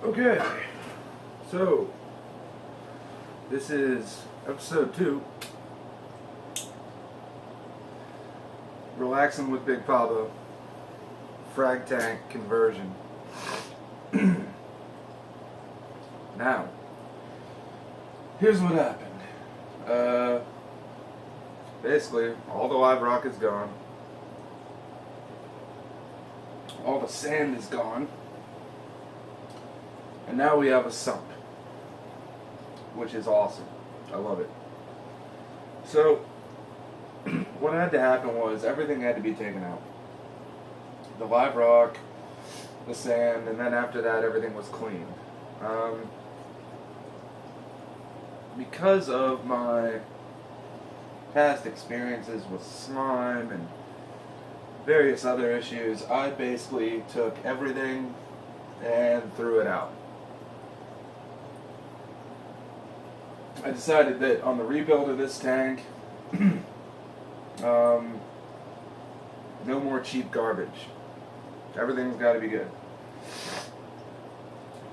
Okay, so this is episode 2, Relaxing with Big Pablo, frag tank conversion. Now, here's what happened. Basically, all the live rock is gone. All the sand is gone. And now we have a sump, which is awesome. I love it. So, what had to happen was everything had to be taken out. The live rock, the sand, and then after that everything was cleaned. Because of my past experiences with slime and various other issues, I basically took everything and threw it out. I decided that on the rebuild of this tank, no more cheap garbage. Everything's got to be good.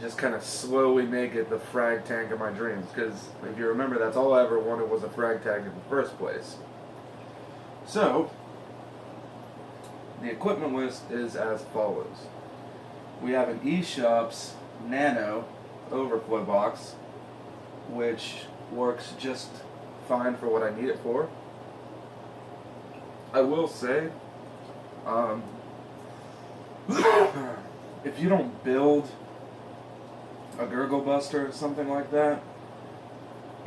Just kind of slowly make it the frag tank of my dreams, because if you remember, that's all I ever wanted was a frag tank in the first place. So, the equipment list is as follows. We have an eShops Nano overflow box, which works just fine for what I need it for. I will say, if you don't build a gurgle buster or something like that,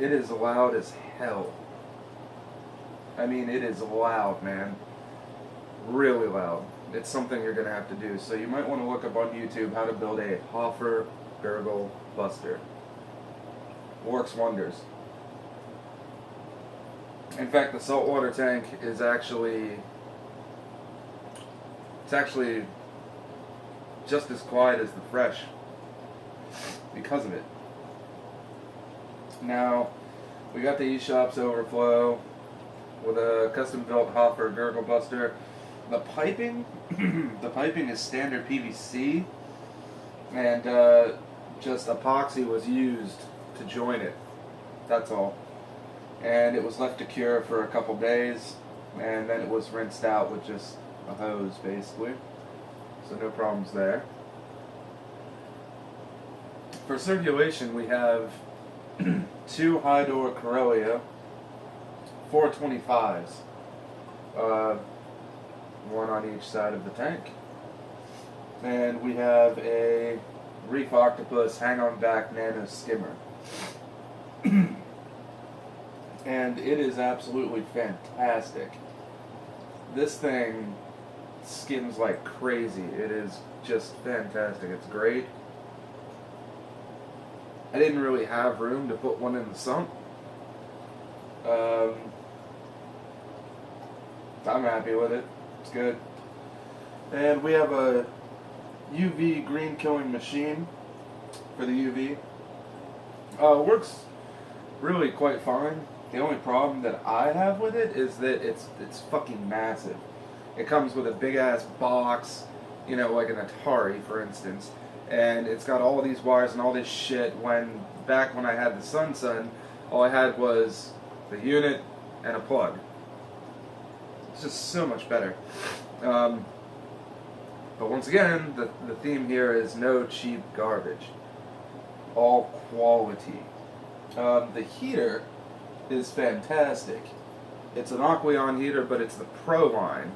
it is loud as hell. I mean, it is loud, man. Really loud. It's something you're going to have to do. So you might want to look up on YouTube how to build a Hoffer gurgle buster. Works wonders. In fact, the saltwater tank is actually just as quiet as the fresh because of it. Now, we got the eShops overflow with a custom built Hoffer gurgle buster. The piping, is standard PVC, and just epoxy was used to join it. That's all. And it was left to cure for a couple days, and then it was rinsed out with just a hose, basically. So no problems there. For circulation, we have 2 high-door Corellia 425s. One on each side of the tank. And we have a Reef Octopus hang-on back nano skimmer. And it is absolutely fantastic. This thing skims like crazy. It is just fantastic. It's great. I didn't really have room to put one in the sump. I'm happy with it. It's good. And we have a UV green killing machine for the UV. Works really quite fine. The only problem that I have with it is that it's fucking massive. It comes with a big ass box, like an Atari, for instance, and it's got all of these wires and all this shit. Back when I had the Sun, all I had was the unit and a plug. It's just so much better. But once again, the theme here is no cheap garbage. All quality. The heater is fantastic. It's an Aqueon heater, but it's the Pro line.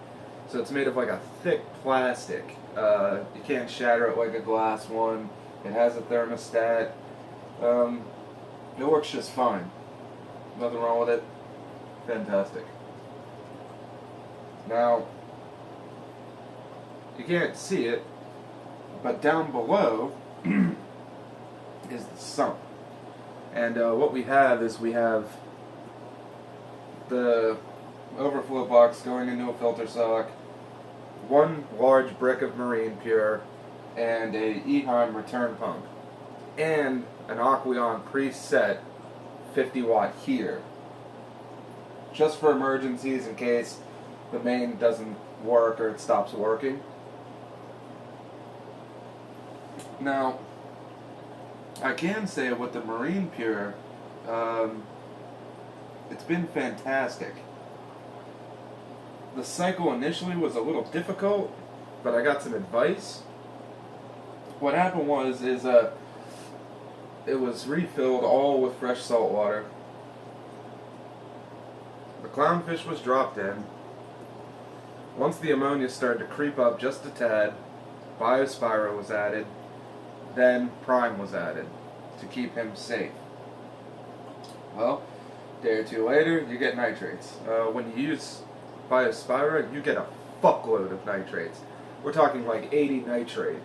So it's made of like a thick plastic. You can't shatter it like a glass one. It has a thermostat. It works just fine. Nothing wrong with it. Fantastic. Now, you can't see it, but down below is the sump. And what we have is the overflow box going into a filter sock, 1 large brick of Marine Pure, and a Eheim return pump, and an Aqueon preset 50-watt heater, just for emergencies in case the main doesn't work or it stops working. Now, I can say with the Marine Pure, it's been fantastic. The cycle initially was a little difficult, but I got some advice. What happened was it was refilled all with fresh salt water. The clownfish was dropped in. Once the ammonia started to creep up just a tad, Biospiro was added, then Prime was added to keep him safe. Well, a day or two later, you get nitrates. When you use Biospiro, you get a fuckload of nitrates. We're talking like 80 nitrate.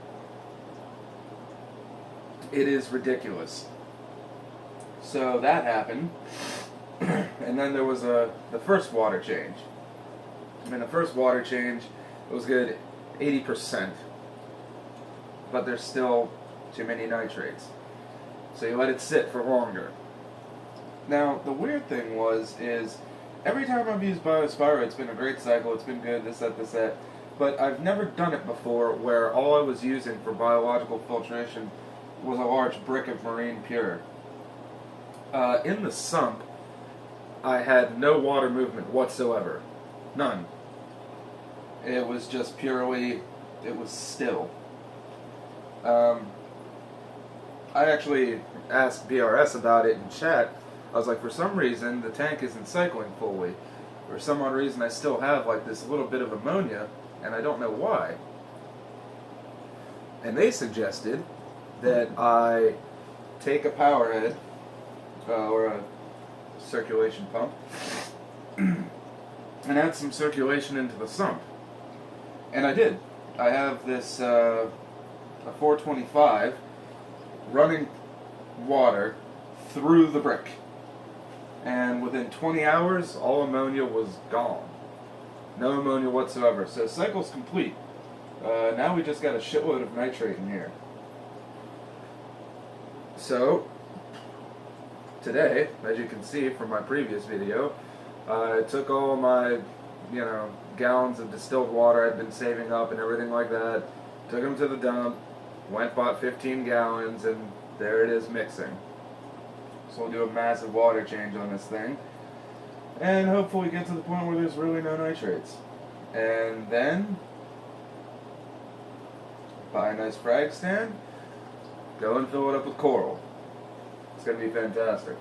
It is ridiculous. So that happened, and then there was the first water change. In the first water change, it was good 80%, but there's still too many nitrates. So you let it sit for longer. Now, the weird thing is every time I've used Biospiro, it's been a great cycle, it's been good, this, that, but I've never done it before where all I was using for biological filtration was a large brick of Marine Pure. In the sump, I had no water movement whatsoever. None. It was just purely, it was still. I actually asked BRS about it in chat. I was like, for some reason, the tank isn't cycling fully. For some odd reason, I still have like this little bit of ammonia, and I don't know why. And they suggested that I take a power head, or a circulation pump, and add some circulation into the sump. And I did. I have this a 425 running water through the brick. And within 20 hours, all ammonia was gone. No ammonia whatsoever. So the cycle's complete. Now we just got a shitload of nitrate in here. So, today, as you can see from my previous video, I took all my, gallons of distilled water I'd been saving up and everything like that, took them to the dump, bought 15 gallons, and there it is mixing. So we'll do a massive water change on this thing, and hopefully get to the point where there's really no nitrates. And then, buy a nice frag stand, go and fill it up with coral. It's going to be fantastic.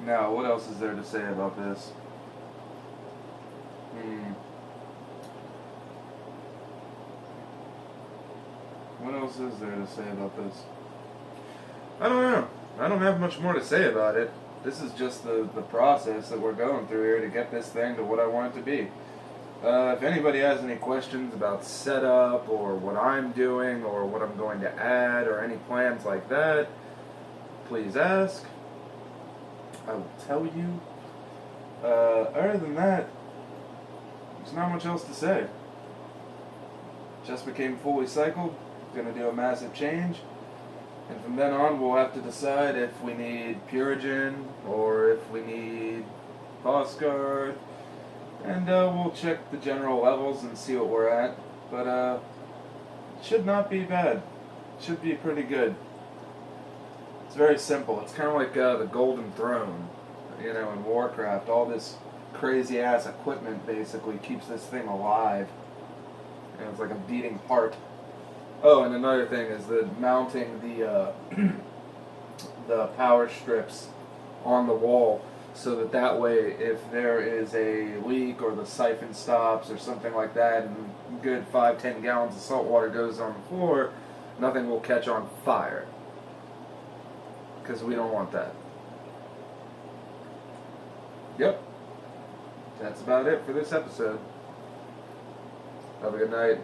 Now, what else is there to say about this? What else is there to say about this? I don't know. I don't have much more to say about it. This is just the process that we're going through here to get this thing to what I want it to be. If anybody has any questions about setup or what I'm doing or what I'm going to add or any plans like that, please ask. I will tell you. Other than that, there's not much else to say. Just became fully cycled. Going to do a massive change. And from then on, we'll have to decide if we need Purigen or if we need Phosguard. And we'll check the general levels and see what we're at. But it should not be bad. It should be pretty good. It's very simple. It's kind of like the Golden Throne, in Warcraft. All this crazy ass equipment basically keeps this thing alive. It's like a beating heart. Oh, and another thing is that mounting the the power strips on the wall, so that way if there is a leak or the siphon stops or something like that, and good 5-10 gallons of salt water goes on the floor, nothing will catch on fire. Because we don't want that. Yep. That's about it for this episode. Have a good night.